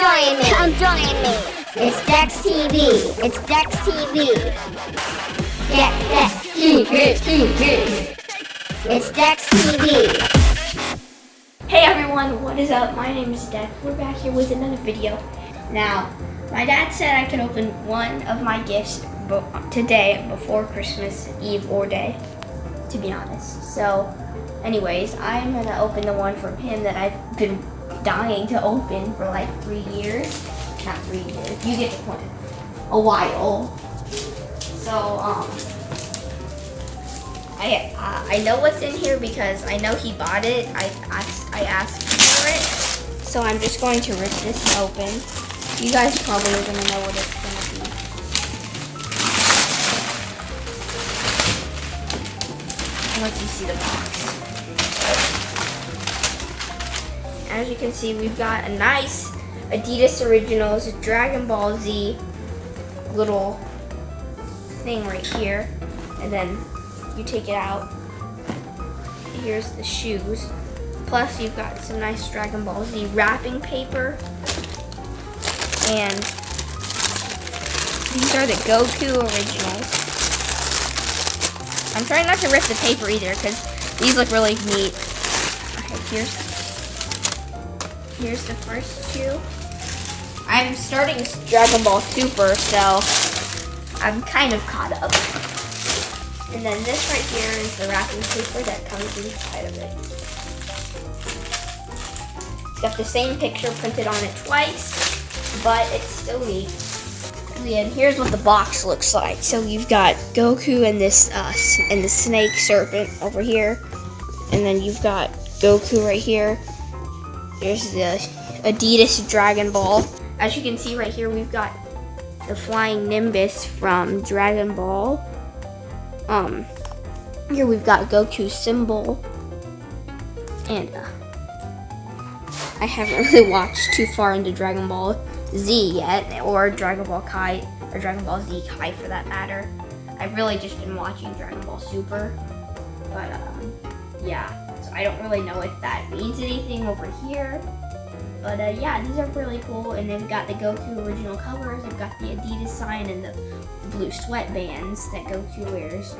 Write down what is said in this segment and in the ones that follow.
join me. Come join me. It's Dex TV. It's Dex TV. Dex TV. It's Dex TV. Hey everyone, what is up? My name is Dex. We're back here with another video. Now, my dad said I could open one of my gifts today before Christmas Eve or day, to be honest. So, anyways, I'm gonna open the one from him that I've been dying to open for like 3 years. Not 3 years, you get the point. A while. So, I know what's in here because I know he bought it. I asked for it. So I'm just going to rip this open. You guys probably are gonna know what it's gonna be. I'll let you see the box. As you can see, we've got a nice Adidas Originals Dragon Ball Z little thing right here. And then you take it out. Here's the shoes. Plus you've got some nice Dragon Ball Z wrapping paper. And these are the Goku Originals. I'm trying not to rip the paper either because these look really neat. Okay, here's the first two. I'm starting Dragon Ball Super, so I'm kind of caught up. And then this right here is the wrapping paper that comes inside of it. It's got the same picture printed on it twice, but it's still neat. And here's what the box looks like. So you've got Goku and this and the snake serpent over here, and then you've got Goku right here. There's the Adidas Dragon Ball. As you can see right here, we've got the flying Nimbus from Dragon Ball. Here we've got Goku's symbol, and I haven't really watched too far into Dragon Ball Z yet, or Dragon Ball Kai, or Dragon Ball Z Kai for that matter. I've really just been watching Dragon Ball Super, but yeah, so I don't really know if that means anything over here. But yeah, these are really cool, and they've got the Goku original covers. They've got the Adidas sign and the blue sweatbands that Goku wears.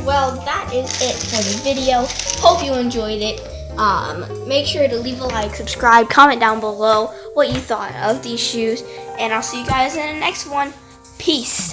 Well, that is it for the video. Hope you enjoyed it. Make sure to leave a like, subscribe, comment down below what you thought of these shoes, and I'll see you guys in the next one. Peace.